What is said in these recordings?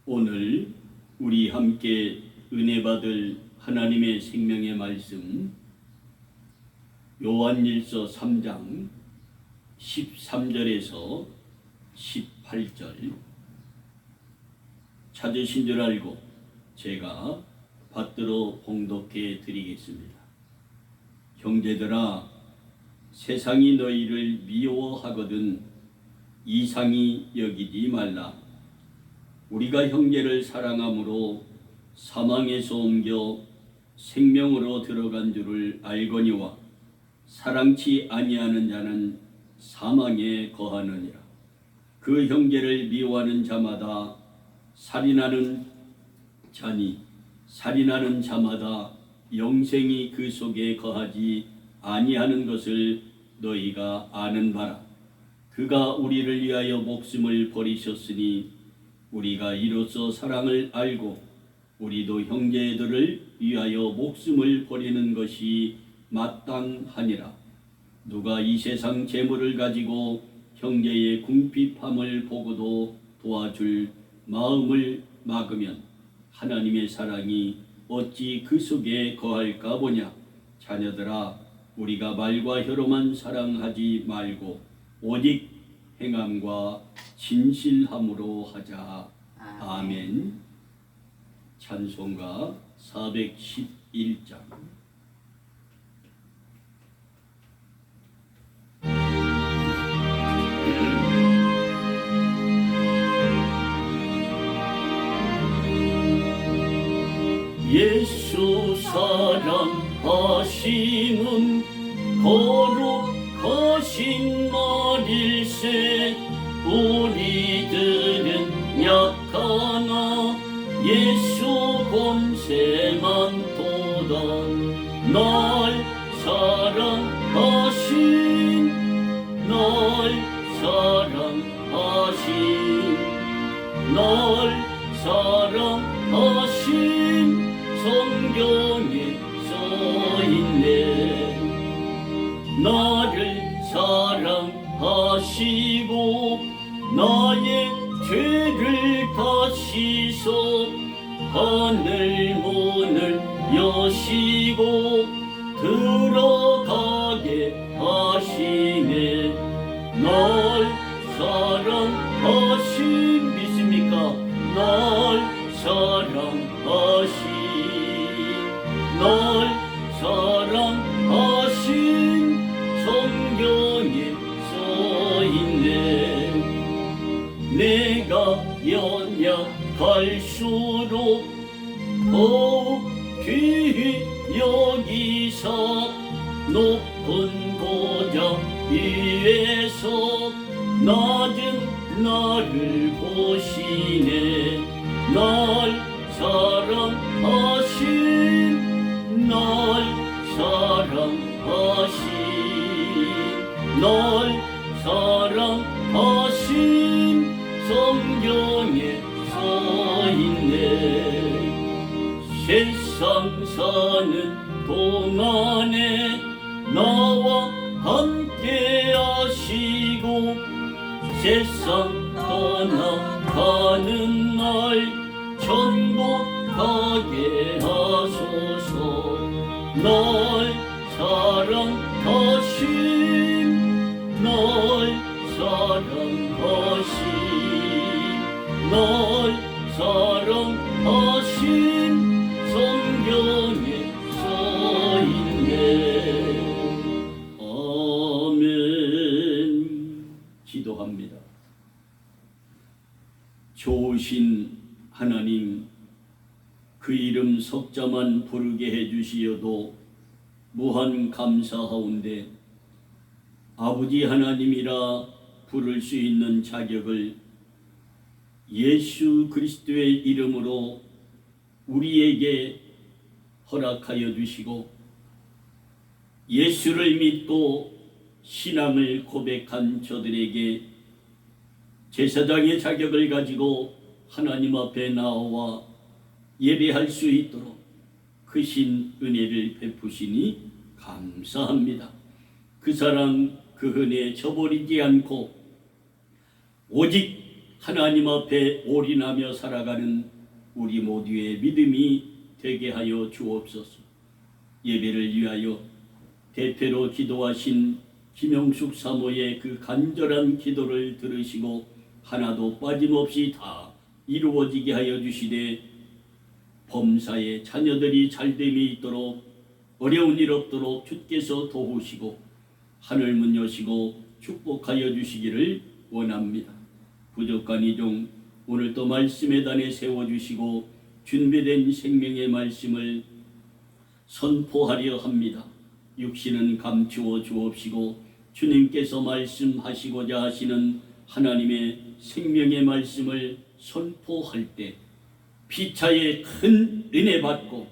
오늘 우리 함께 은혜 받을 하나님의 생명의 말씀 요한일서 3장 13절에서 18절 찾으신 줄 알고 제가 받들어 봉독해 드리겠습니다. 형제들아, 세상이 너희를 미워하거든 이상히 여기지 말라. 우리가 형제를 사랑함으로 사망에서 옮겨 생명으로 들어간 줄을 알거니와 사랑치 아니하는 자는 사망에 거하느니라. 그 형제를 미워하는 자마다 살인하는 자니 살인하는 자마다 영생이 그 속에 거하지 아니하는 것을 너희가 아는 바라. 그가 우리를 위하여 목숨을 버리셨으니 우리가 이로써 사랑을 알고 우리도 형제들을 위하여 목숨을 버리는 것이 마땅하니라. 누가 이 세상 재물을 가지고 형제의 궁핍함을 보고도 도와줄 마음을 막으면 하나님의 사랑이 어찌 그 속에 거할까 보냐. 자녀들아, 우리가 말과 혀로만 사랑하지 말고 오직 행함과 진실함으로 하자. 아멘. 찬송가 411장. 예수 사랑하심은 거룩하신 말일세. 우리들은 약하나 예수 권세만도다. 날 사랑하신 날 사랑하신 성경에 써있네. 나를 사랑하시고 나의 죄를 다 씻어 하늘 문을 여시고 들어가게 하시네. 날 사랑하신 믿습니까? 날 사랑하신 성경에 써있네. 내가 연약할수록 더욱 귀히 여기사 높은 보좌 위에서 낮은 나를 보시네. 날 사랑하신 성경에 써있네. 세상 사는 동안에 나와 함께 하시고 세상 떠나가는 날 천국가게 하소서. 날 사랑하신 성경에 써있네. 아멘. 기도합니다. 좋으신 하나님, 그 이름 석자만 부르게 해주시어도 무한 감사하온데 아버지 하나님이라 부를 수 있는 자격을 예수 그리스도의 이름으로 우리에게 허락하여 주시고 예수를 믿고 신앙을 고백한 저들에게 제사장의 자격을 가지고 하나님 앞에 나와 예배할 수 있도록 크신 은혜를 베푸시니 감사합니다. 그 사랑 그 은혜 저버리지 않고 오직 하나님 앞에 올인하며 살아가는 우리 모두의 믿음이 되게 하여 주옵소서. 예배를 위하여 대표로 기도하신 김영숙 사모의 그 간절한 기도를 들으시고 하나도 빠짐없이 다 이루어지게 하여 주시되 범사의 자녀들이 잘됨이 있도록 어려운 일 없도록 주께서 도우시고 하늘문 여시고 축복하여 주시기를 원합니다. 부족한 이종 오늘도 말씀의 단에 세워주시고 준비된 생명의 말씀을 선포하려 합니다. 육신은 감추어 주옵시고 주님께서 말씀하시고자 하시는 하나님의 생명의 말씀을 선포할 때 피차에 큰 은혜 받고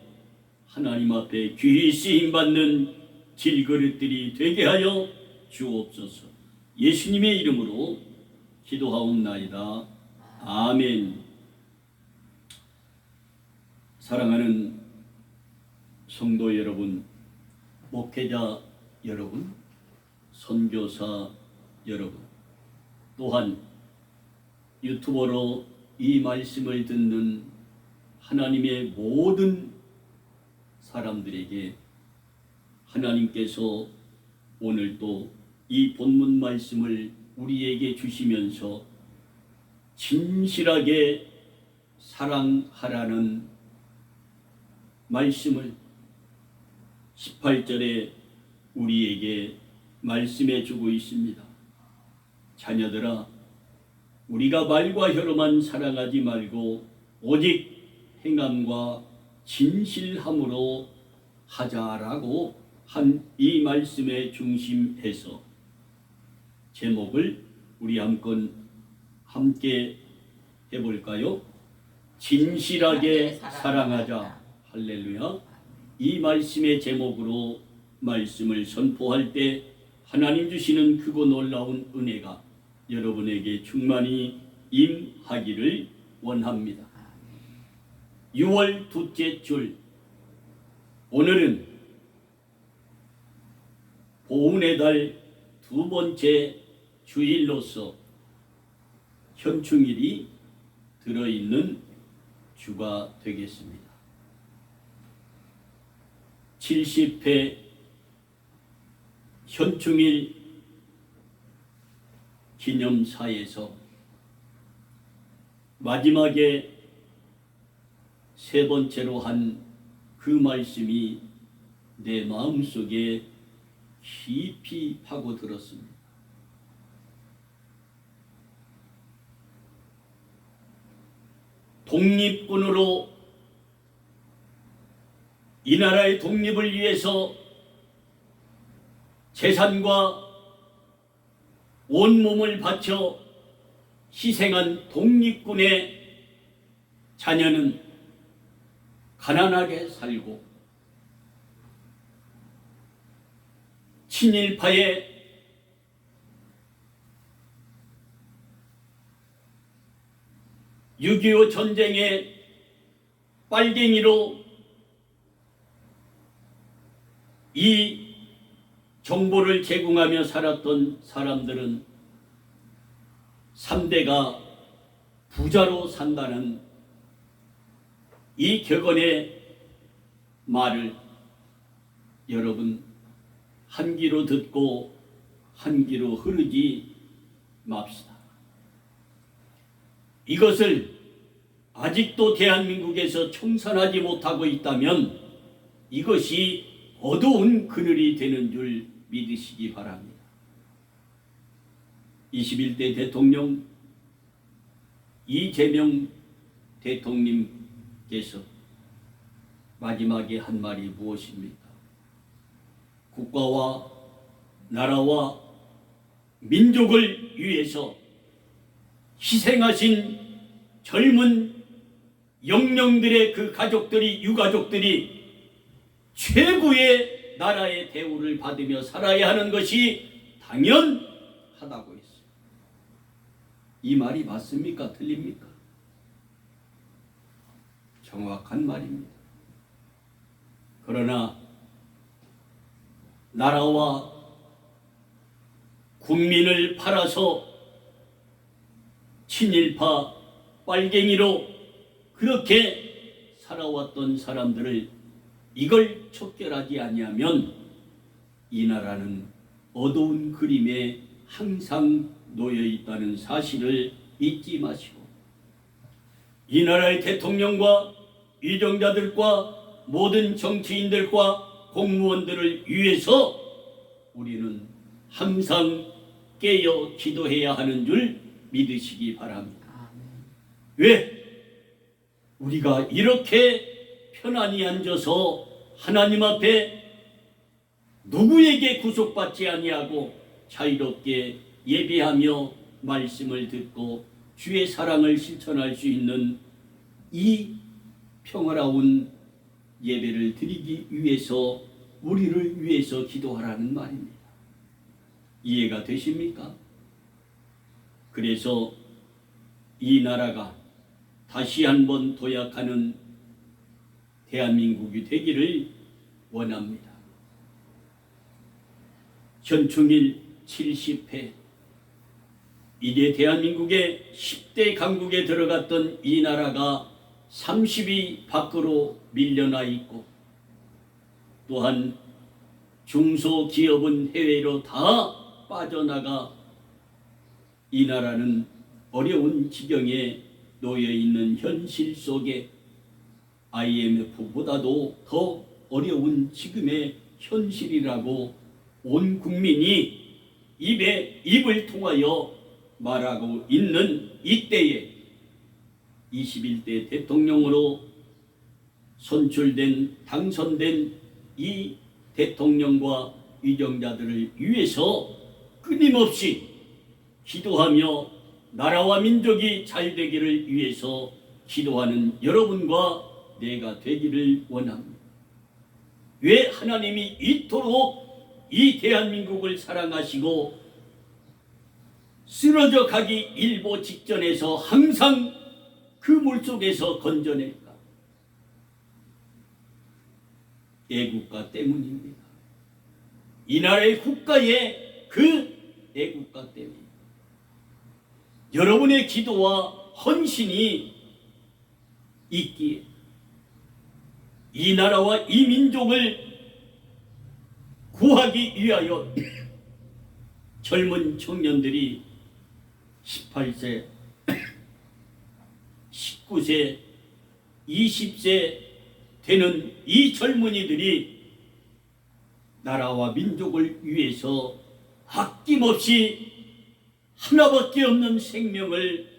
하나님 앞에 귀히 쓰임받는 질그릇들이 되게 하여 주옵소서. 예수님의 이름으로 기도하옵나이다. 아멘. 사랑하는 성도 여러분, 목회자 여러분, 선교사 여러분, 또한 유튜버로 이 말씀을 듣는 하나님의 모든 사람들에게 하나님께서 오늘도 이 본문 말씀을 우리에게 주시면서 진실하게 사랑하라는 말씀을 18절에 우리에게 말씀해 주고 있습니다. 자녀들아, 우리가 말과 혀로만 사랑하지 말고 오직 행함과 진실함으로 하자라고 한 이 말씀에 중심해서 제목을 우리 함께 해볼까요? 진실하게 사랑하자. 할렐루야. 이 말씀의 제목으로 말씀을 선포할 때 하나님 주시는 크고 놀라운 은혜가 여러분에게 충만히 임하기를 원합니다. 6월 둘째 줄, 오늘은 보훈의 달 두 번째 주일로서 현충일이 들어있는 주가 되겠습니다. 70회 현충일 기념사에서 마지막에 세 번째로 한 그 말씀이 내 마음속에 깊이 파고들었습니다. 독립군으로 이 나라의 독립을 위해서 재산과 온몸을 바쳐 희생한 독립군의 자녀는 가난하게 살고 친일파의 (6.25) 전쟁의 빨갱이로 이 정보를 제공하며 살았던 사람들은 3대가 부자로 산다는 이 격언의 말을 여러분 한 귀로 듣고 한 귀로 흐르지 맙시다. 이것을 아직도 대한민국에서 청산하지 못하고 있다면 이것이 어두운 그늘이 되는 줄 믿으시기 바랍니다. 21대 대통령 이재명 대통령께서 마지막에 한 말이 무엇입니까? 국가와 나라와 민족을 위해서 희생하신 젊은 영령들의 그 가족들이, 유가족들이 최고의 나라의 대우를 받으며 살아야 하는 것이 당연하다고 했어요. 이 말이 맞습니까? 틀립니까? 정확한 말입니다. 그러나 나라와 국민을 팔아서 친일파 빨갱이로 그렇게 살아왔던 사람들을 이걸 척결하지 아니하면 이 나라는 어두운 그림에 항상 놓여 있다는 사실을 잊지 마시고, 이 나라의 대통령과 위정자들과 모든 정치인들과 공무원들을 위해서 우리는 항상 깨어 기도해야 하는 줄 믿으시기 바랍니다. 왜? 우리가 이렇게 편안히 앉아서 하나님 앞에 누구에게 구속받지 아니하고 자유롭게 예배하며 말씀을 듣고 주의 사랑을 실천할 수 있는 이 평화로운 예배를 드리기 위해서 우리를 위해서 기도하라는 말입니다. 이해가 되십니까? 그래서 이 나라가 다시 한번 도약하는 대한민국이 되기를 원합니다. 현충일 70회 이래 대한민국의 10대 강국에 들어갔던 이 나라가 30위 밖으로 밀려나 있고, 또한 중소기업은 해외로 다 빠져나가 이 나라는 어려운 지경에 놓여 있는 현실 속에 IMF보다도 더 어려운 지금의 현실이라고 온 국민이 입에 입을 통하여 말하고 있는 이때에 21대 대통령으로 선출된 당선된 이 대통령과 위정자들을 위해서 끊임없이 기도하며 나라와 민족이 잘 되기를 위해서 기도하는 여러분과 내가 되기를 원합니다. 왜 하나님이 이토록 이 대한민국을 사랑하시고 쓰러져 가기 일보 직전에서 항상 그 물속에서 건져낼까? 애국가 때문입니다. 이 나라의 국가의 그 애국가 때문입니다. 여러분의 기도와 헌신이 있기에 이 나라와 이 민족을 구하기 위하여 젊은 청년들이 18세, 19세, 20세 되는 이 젊은이들이 나라와 민족을 위해서 아낌없이 하나밖에 없는 생명을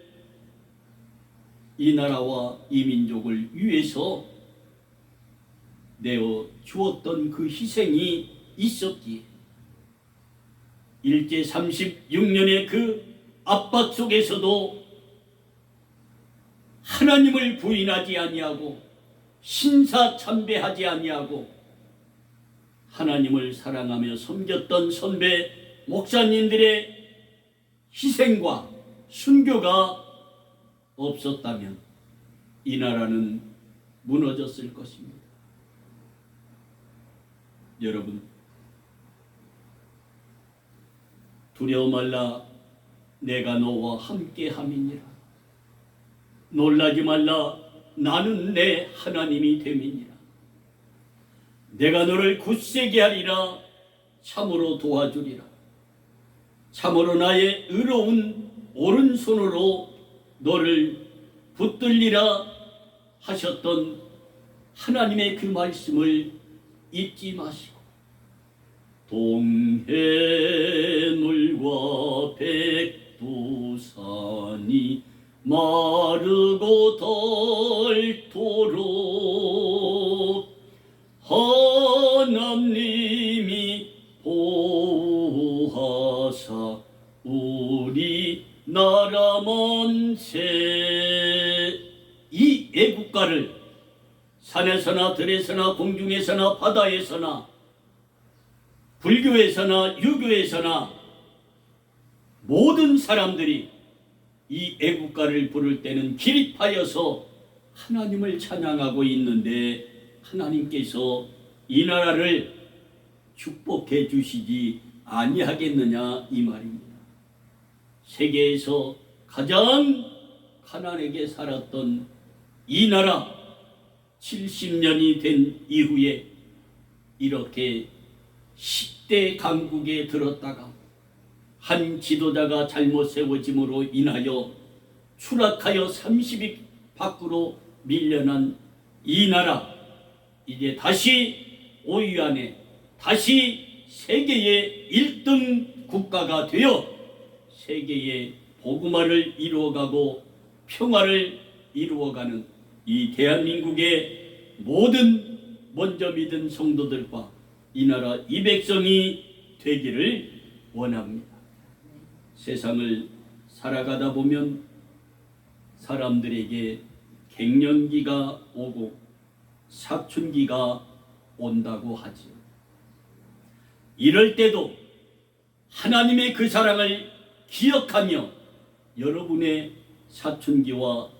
이 나라와 이 민족을 위해서 내어 주었던 그 희생이 있었기에 일제 36년의 그 압박 속에서도 하나님을 부인하지 아니하고 신사참배하지 아니하고 하나님을 사랑하며 섬겼던 선배 목사님들의 희생과 순교가 없었다면 이 나라는 무너졌을 것입니다. 여러분, 두려워 말라, 내가 너와 함께함이니라. 놀라지 말라, 나는 내 하나님이 됨이니라. 내가 너를 굳세게 하리라, 참으로 도와주리라. 참으로 나의 의로운 오른손으로 너를 붙들리라 하셨던 하나님의 그 말씀을 잊지 마시고, 동해물과 백두산이 마르고 닳도록 하나님이 보호하사 우리 나라 만세. 이 애국가를 산에서나 들에서나 공중에서나 바다에서나 불교에서나 유교에서나 모든 사람들이 이 애국가를 부를 때는 기립하여서 하나님을 찬양하고 있는데, 하나님께서 이 나라를 축복해 주시지 아니하겠느냐 이 말입니다. 세계에서 가장 가난하게 살았던 이 나라 70년이 된 이후에 이렇게 10대 강국에 들었다가 한 지도자가 잘못 세워짐으로 인하여 추락하여 30위 밖으로 밀려난 이 나라, 이제 다시 5위 안에 다시 세계의 1등 국가가 되어 세계의 복음화를 이루어가고 평화를 이루어가는 이 대한민국의 모든 먼저 믿은 성도들과 이 나라 이 백성이 되기를 원합니다. 세상을 살아가다 보면 사람들에게 갱년기가 오고 사춘기가 온다고 하지요. 이럴 때도 하나님의 그 사랑을 기억하며 여러분의 사춘기와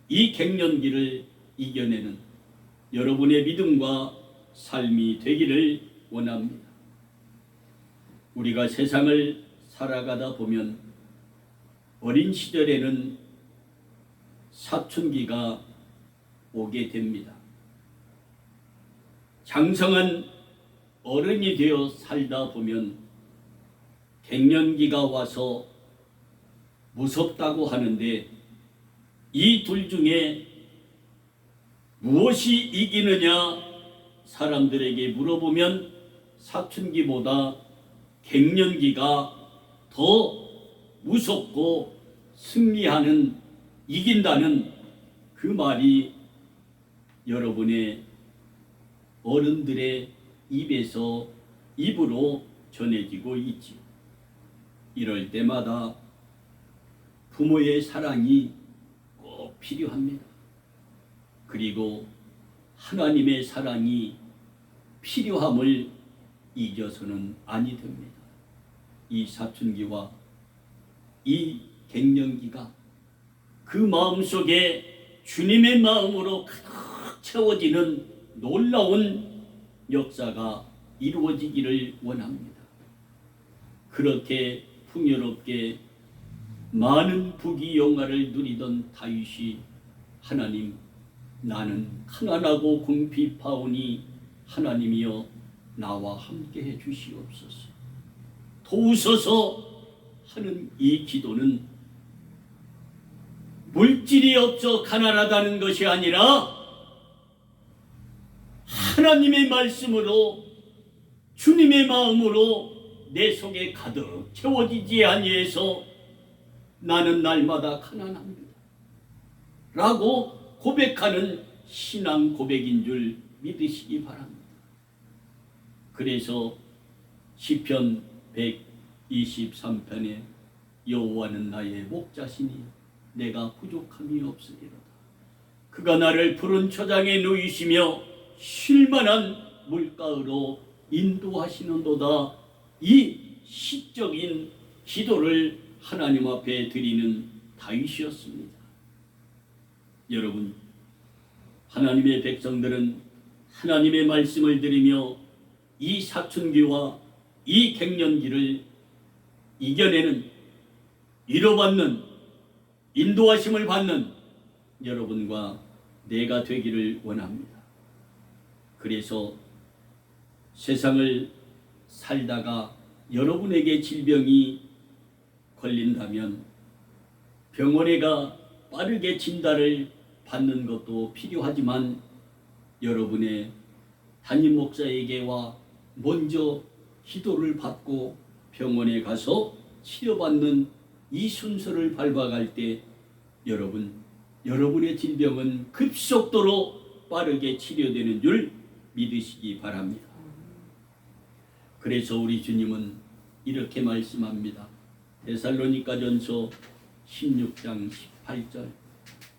이 갱년기를 이겨내는 여러분의 믿음과 삶이 되기를 원합니다. 우리가 세상을 살아가다 보면 어린 시절에는 사춘기가 오게 됩니다. 장성한 어른이 되어 살다 보면 갱년기가 와서 무섭다고 하는데 이 둘 중에 무엇이 이기느냐 사람들에게 물어보면 사춘기보다 갱년기가 더 무섭고 승리하는, 이긴다는 그 말이 여러분의 어른들의 입으로 전해지고 있지요. 이럴 때마다 부모의 사랑이 꼭 필요합니다. 그리고 하나님의 사랑이 필요함을 잊어서는 아니 됩니다. 이 사춘기와 이 갱년기가 그 마음속에 주님의 마음으로 가득 채워지는 놀라운 역사가 이루어지기를 원합니다. 그렇게 풍요롭게 많은 부귀영화를 누리던 다윗이 하나님, 나는 가난하고 궁핍하오니 하나님이여 나와 함께해 주시옵소서 도우소서 하는 이 기도는 물질이 없어 가난하다는 것이 아니라 하나님의 말씀으로 주님의 마음으로 내 속에 가득 채워지지 아니해서 나는 날마다 가난합니다 라고 고백하는 신앙 고백인 줄 믿으시기 바랍니다. 그래서 시편 123편에 여호와는 나의 목자시니 내가 부족함이 없으리로다. 그가 나를 푸른 초장에 누이시며 쉴만한 물가으로 인도하시는도다. 이 시적인 기도를 하나님 앞에 드리는 다윗이었습니다. 여러분, 하나님의 백성들은 하나님의 말씀을 들으며 이 사춘기와 이 갱년기를 이겨내는, 위로받는, 인도하심을 받는 여러분과 내가 되기를 원합니다. 그래서 세상을 살다가 여러분에게 질병이 걸린다면 병원에 가 빠르게 진단을 받는 것도 필요하지만 여러분의 담임 목사에게와 먼저 기도를 받고 병원에 가서 치료받는 이 순서를 밟아갈 때 여러분의 질병은 급속도로 빠르게 치료되는 줄 믿으시기 바랍니다. 그래서 우리 주님은 이렇게 말씀합니다. 데살로니가전서 16장 18절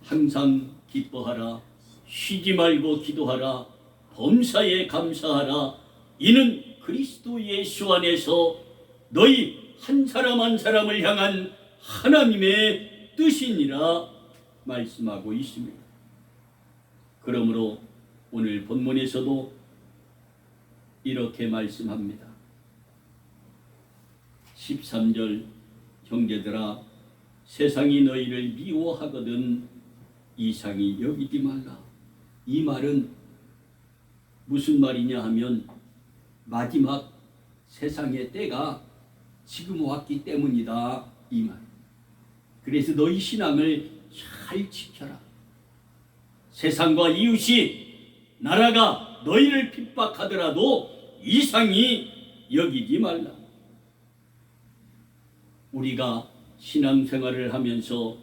항상 기뻐하라, 쉬지 말고 기도하라, 범사에 감사하라. 이는 그리스도 예수 안에서 너희 한 사람 한 사람을 향한 하나님의 뜻이니라 말씀하고 있습니다. 그러므로 오늘 본문에서도 이렇게 말씀합니다. 13절 형제들아 세상이 너희를 미워하거든 이상히 여기지 말라. 이 말은 무슨 말이냐 하면 마지막 세상의 때가 지금 왔기 때문이다 이 말. 그래서 너희 신앙을 잘 지켜라. 세상과 이웃이 나라가 너희를 핍박하더라도 이상히 여기지 말라. 우리가 신앙생활을 하면서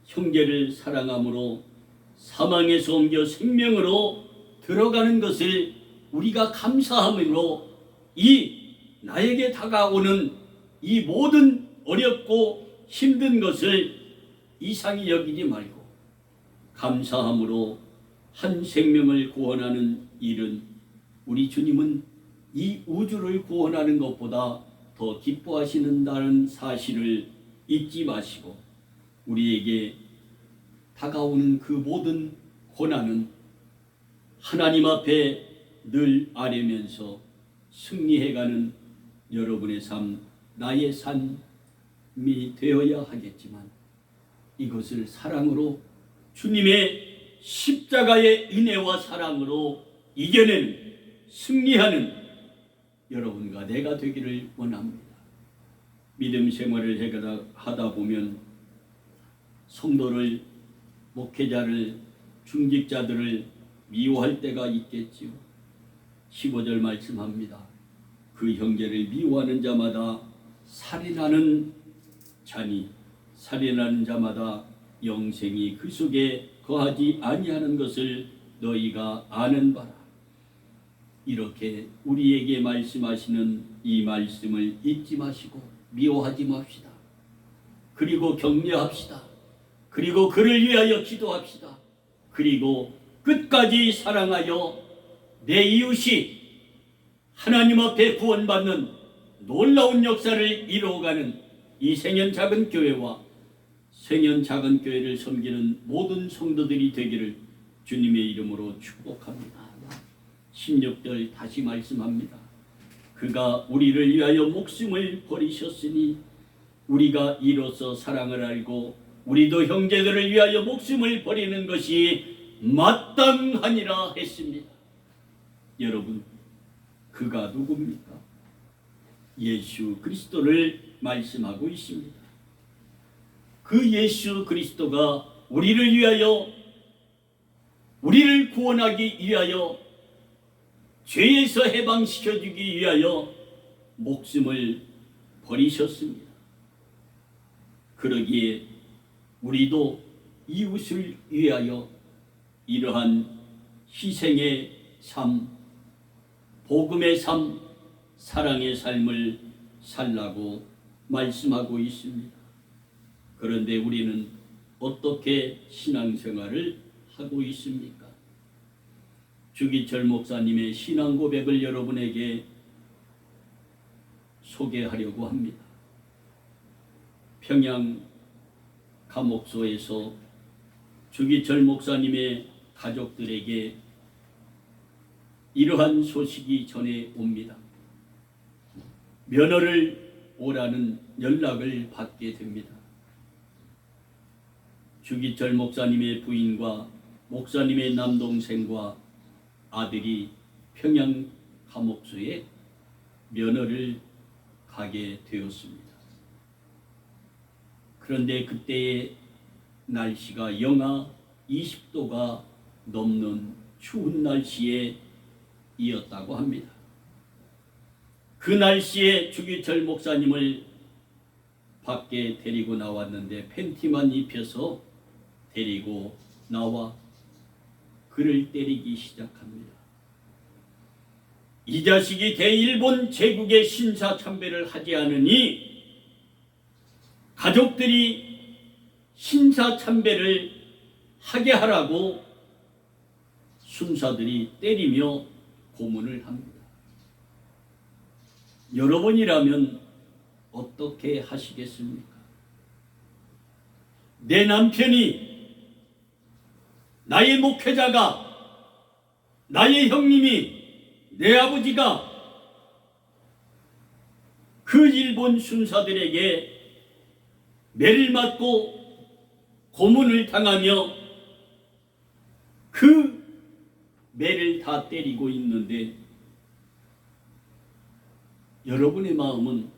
형제를 사랑함으로 사망에서 옮겨 생명으로 들어가는 것을 우리가 감사함으로 이 나에게 다가오는 이 모든 어렵고 힘든 것을 이상히 여기지 말고 감사함으로 한 생명을 구원하는 일은 우리 주님은 이 우주를 구원하는 것보다 더 기뻐하시는다는 사실을 잊지 마시고 우리에게 다가오는 그 모든 고난은 하나님 앞에 늘 아뢰면서 승리해가는 여러분의 삶, 나의 삶이 되어야 하겠지만 이것을 사랑으로 주님의 십자가의 은혜와 사랑으로 이겨내는 승리하는 여러분과 내가 되기를 원합니다. 믿음 생활을 하다 보면 성도를, 목회자를, 중직자들을 미워할 때가 있겠지요. 15절 말씀합니다. 그 형제를 미워하는 자마다 살인하는 자니 살인하는 자마다 영생이 그 속에 거하지 아니하는 것을 너희가 아는 바라. 이렇게 우리에게 말씀하시는 이 말씀을 잊지 마시고 미워하지 맙시다. 그리고 격려합시다. 그리고 그를 위하여 기도합시다. 그리고 끝까지 사랑하여 내 이웃이 하나님 앞에 구원받는 놀라운 역사를 이루어가는 이 생현 작은 교회와 생현 작은 교회를 섬기는 모든 성도들이 되기를 주님의 이름으로 축복합니다. 16절 다시 말씀합니다. 그가 우리를 위하여 목숨을 버리셨으니 우리가 이로써 사랑을 알고 우리도 형제들을 위하여 목숨을 버리는 것이 마땅하니라 했습니다. 여러분, 그가 누굽니까? 예수 그리스도를 말씀하고 있습니다. 그 예수 그리스도가 우리를 위하여, 우리를 구원하기 위하여, 죄에서 해방시켜주기 위하여 목숨을 버리셨습니다. 그러기에 우리도 이웃을 위하여 이러한 희생의 삶, 복음의 삶, 사랑의 삶을 살라고 말씀하고 있습니다. 그런데 우리는 어떻게 신앙생활을 하고 있습니까? 주기철 목사님의 신앙 고백을 여러분에게 소개하려고 합니다. 평양 감옥소에서 주기철 목사님의 가족들에게 이러한 소식이 전해 옵니다. 면허를 오라는 연락을 받게 됩니다. 주기철 목사님의 부인과 목사님의 남동생과 아들이 평양 감옥소에 면허를 가게 되었습니다. 그런데 그때의 날씨가 영하 20도가 넘는 추운 날씨에 이었다고 합니다. 그 날씨에 주기철 목사님을 밖에 데리고 나왔는데 팬티만 입혀서 데리고 나와 그를 때리기 시작합니다. 이 자식이 대일본 제국의 신사참배를 하지 않으니 가족들이 신사참배를 하게 하라고 순사들이 때리며 고문을 합니다. 여러분이라면 어떻게 하시겠습니까? 내 남편이, 나의 목회자가, 나의 형님이, 내 아버지가 그 일본 순사들에게 매를 맞고 고문을 당하며 그 매를 다 때리고 있는데 여러분의 마음은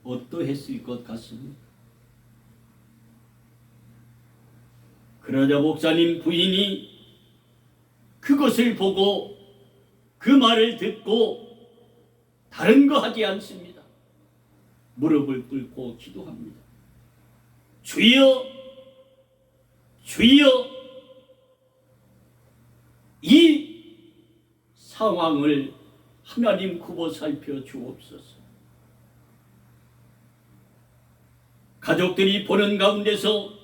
어떠했을 것 같습니까? 그러자 목사님 부인이 그것을 보고 그 말을 듣고 다른 거 하지 않습니다. 무릎을 꿇고 기도합니다. 주여, 주여, 이 상황을 하나님 굽어 살펴 주옵소서. 가족들이 보는 가운데서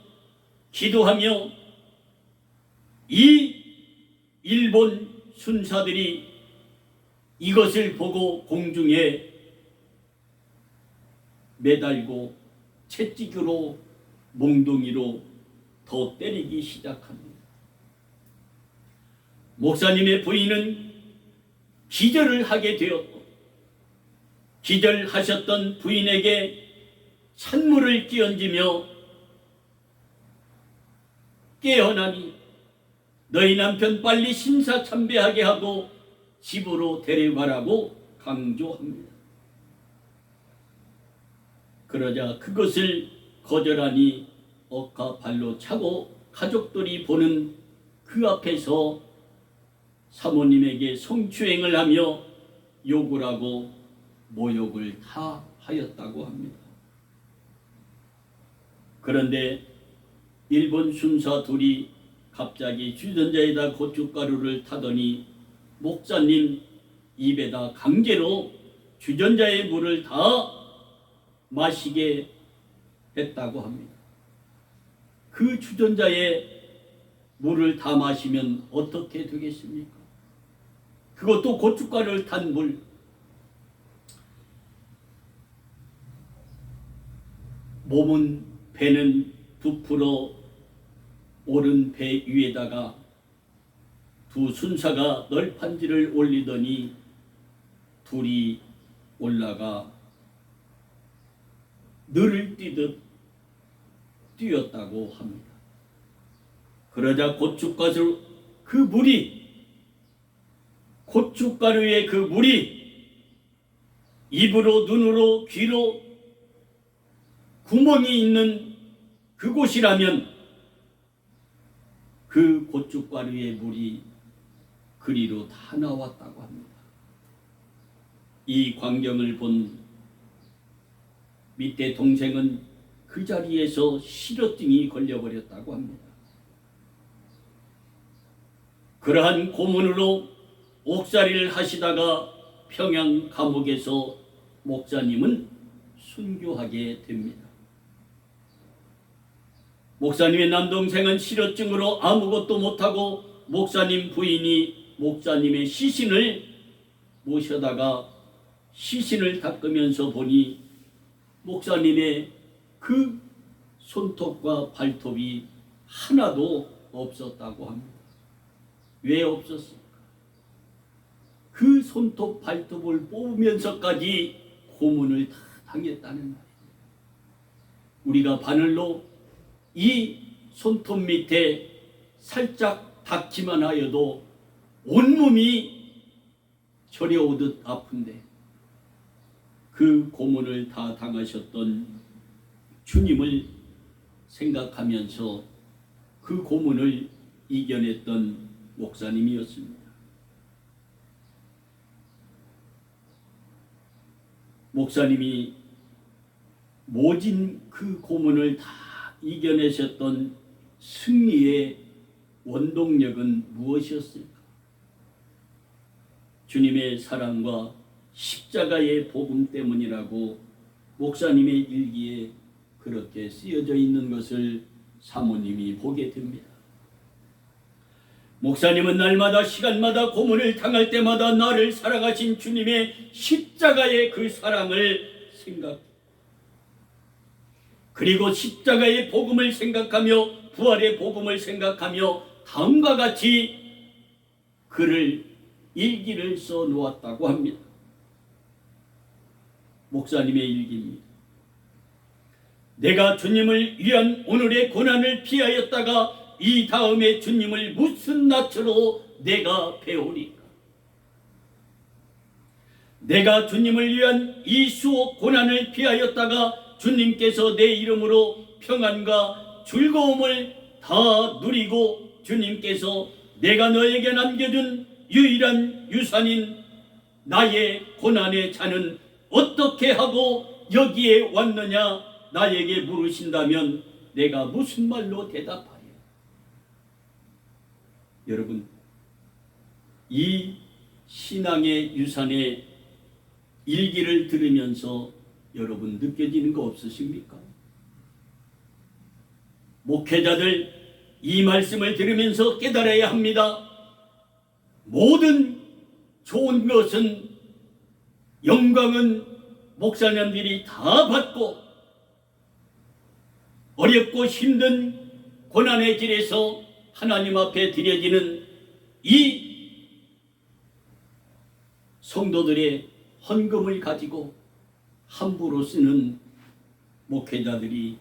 기도하며 이 일본 순사들이 이것을 보고 공중에 매달고 채찍으로 몽둥이로 더 때리기 시작합니다. 목사님의 부인은 기절을 하게 되었고 기절하셨던 부인에게 찬물을 끼얹으며 깨어나니 너희 남편 빨리 신사참배하게 하고 집으로 데려가라고 강조합니다. 그러자 그것을 거절하니 억하 발로 차고 가족들이 보는 그 앞에서 사모님에게 성추행을 하며 욕을 하고 모욕을 다 하였다고 합니다. 그런데 일본 순사 둘이 갑자기 주전자에다 고춧가루를 타더니 목사님 입에다 강제로 주전자의 물을 다 마시게 했다고 합니다. 그 주전자에 물을 다 마시면 어떻게 되겠습니까? 그것도 고춧가루를 탄 물. 몸은 배는 부풀어 오른 배 위에다가 두 순사가 널판지를 올리더니 둘이 올라가 늘을 뛰듯 뛰었다고 합니다. 그러자 고춧가루 그 물이 고춧가루의 그 물이 입으로 눈으로 귀로 구멍이 있는 그곳이라면 그 고춧가루의 물이 그리로 다 나왔다고 합니다. 이 광경을 본 밑에 동생은 그 자리에서 실어증이 걸려버렸다고 합니다. 그러한 고문으로 옥살이를 하시다가 평양 감옥에서 목사님은 순교하게 됩니다. 목사님의 남동생은 실어증으로 아무것도 못하고 목사님 부인이 목사님의 시신을 모셔다가 시신을 닦으면서 보니 목사님의 그 손톱과 발톱이 하나도 없었다고 합니다. 왜 없었을까? 그 손톱 발톱을 뽑으면서까지 고문을 다 당했다는 말이에요. 우리가 바늘로 이 손톱 밑에 살짝 닿기만 하여도 온몸이 저려오듯 아픈데 그 고문을 다 당하셨던 주님을 생각하면서 그 고문을 이겨냈던 목사님이었습니다. 목사님이 모진 그 고문을 다 이겨내셨던 승리의 원동력은 무엇이었을까? 주님의 사랑과 십자가의 복음 때문이라고 목사님의 일기에 그렇게 쓰여져 있는 것을 사모님이 보게 됩니다. 목사님은 날마다 시간마다 고문을 당할 때마다 나를 사랑하신 주님의 십자가의 그 사랑을 생각합니다. 그리고 십자가의 복음을 생각하며 부활의 복음을 생각하며 다음과 같이 글을 일기를 써 놓았다고 합니다. 목사님의 일기입니다. 내가 주님을 위한 오늘의 고난을 피하였다가 이 다음에 주님을 무슨 낯으로 내가 배우리까? 내가 주님을 위한 이 수억 고난을 피하였다가 주님께서 내 이름으로 평안과 즐거움을 다 누리고 주님께서 내가 너에게 남겨준 유일한 유산인 나의 고난의 잔은 어떻게 하고 여기에 왔느냐 나에게 물으신다면 내가 무슨 말로 대답하리요? 여러분, 이 신앙의 유산의 일기를 들으면서 여러분 느껴지는 거 없으십니까? 목회자들 이 말씀을 들으면서 깨달아야 합니다. 모든 좋은 것은, 영광은 목사님들이 다 받고 어렵고 힘든 고난의 길에서 하나님 앞에 드려지는 이 성도들의 헌금을 가지고 함부로 쓰는 목회자들이,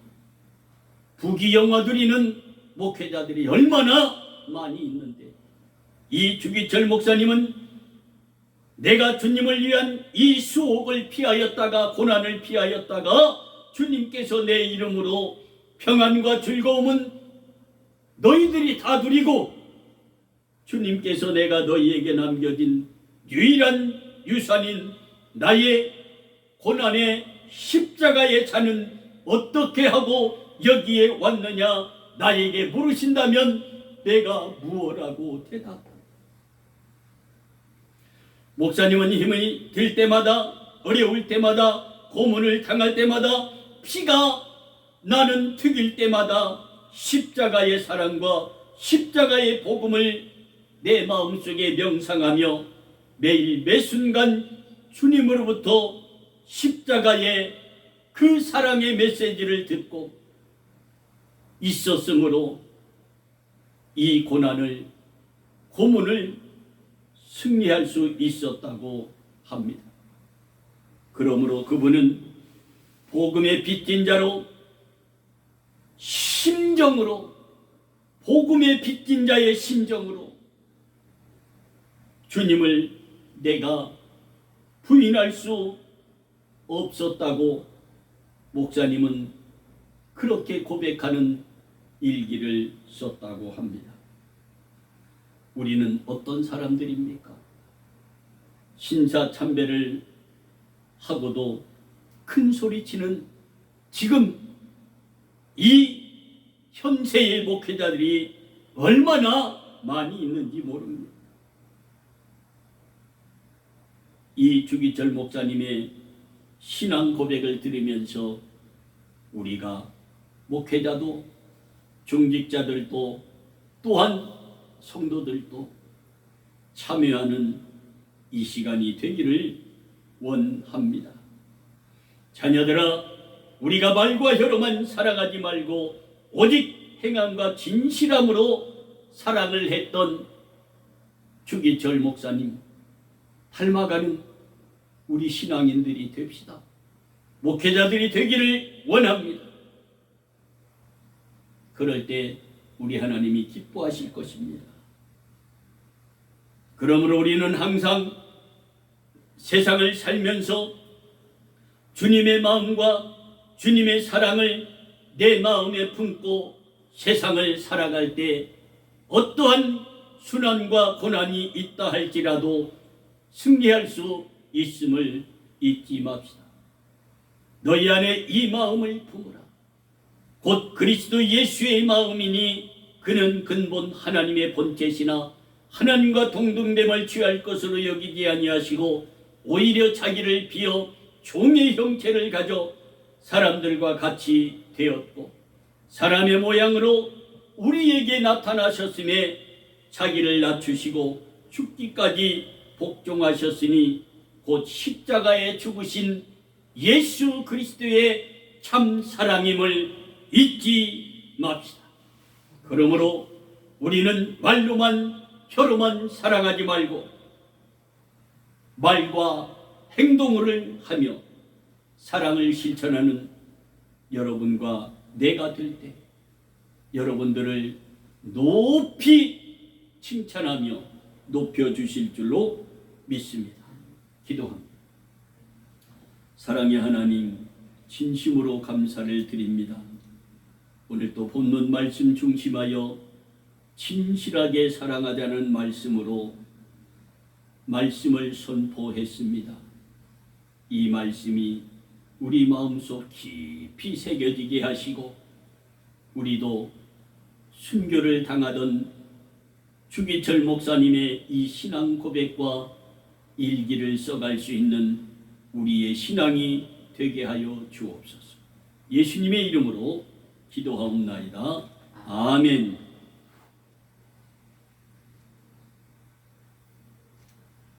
부귀영화 누리는 목회자들이 얼마나 많이 있는데, 이 주기철 목사님은 내가 주님을 위한 이 수옥을 피하였다가, 고난을 피하였다가 주님께서 내 이름으로 평안과 즐거움은 너희들이 다 누리고 주님께서 내가 너희에게 남겨진 유일한 유산인 나의 고난의 십자가의 잔은 어떻게 하고 여기에 왔느냐 나에게 물으신다면 내가 무엇라고 대답하리요? 목사님은 힘이 들 때마다, 어려울 때마다, 고문을 당할 때마다, 피가 나는 튀길 때마다 십자가의 사랑과 십자가의 복음을 내 마음속에 명상하며 매일 매순간 주님으로부터 십자가의 그 사랑의 메시지를 듣고 있었으므로 이 고난을, 고문을 승리할 수 있었다고 합니다. 그러므로 그분은 복음의 빚진 자로, 심정으로, 복음의 빚진 자의 심정으로 주님을 내가 부인할 수 없었다고 목사님은 그렇게 고백하는 일기를 썼다고 합니다. 우리는 어떤 사람들입니까? 신사참배를 하고도 큰 소리치는 지금 이 현세의 목회자들이 얼마나 많이 있는지 모릅니다. 이 주기철 목사님의 신앙 고백을 들으면서 우리가 목회자도, 중직자들도, 또한 성도들도 참여하는 이 시간이 되기를 원합니다. 자녀들아, 우리가 말과 혀로만 사랑하지 말고 오직 행함과 진실함으로 사랑을 했던 주기철 목사님 닮아가는 우리 신앙인들이 됩시다. 목회자들이 되기를 원합니다. 그럴 때 우리 하나님이 기뻐하실 것입니다. 그러므로 우리는 항상 세상을 살면서 주님의 마음과 주님의 사랑을 내 마음에 품고 세상을 살아갈 때 어떠한 순환과 고난이 있다 할지라도 승리할 수 있음을 잊지 맙시다. 너희 안에 이 마음을 품으라. 곧 그리스도 예수의 마음이니 그는 근본 하나님의 본체시나 하나님과 동등됨을 취할 것으로 여기지 아니하시고 오히려 자기를 비어 종의 형체를 가져 사람들과 같이 되었고 사람의 모양으로 우리에게 나타나셨음에 자기를 낮추시고 죽기까지 복종하셨으니 곧 십자가에 죽으신 예수 그리스도의 참 사랑임을 잊지 맙시다. 그러므로 우리는 말로만 혀로만 사랑하지 말고 말과 행동을 하며 사랑을 실천하는 여러분과 내가 될 때 여러분들을 높이 칭찬하며 높여주실 줄로 믿습니다. 기도합니다. 사랑의 하나님, 진심으로 감사를 드립니다. 오늘 또 본문 말씀 중심하여 진실하게 사랑하자는 말씀으로 말씀을 선포했습니다. 이 말씀이 우리 마음속 깊이 새겨지게 하시고 우리도 순교를 당하던 주기철 목사님의 이 신앙 고백과 일기를 써갈 수 있는 우리의 신앙이 되게 하여 주옵소서. 예수님의 이름으로 기도하옵나이다. 아멘.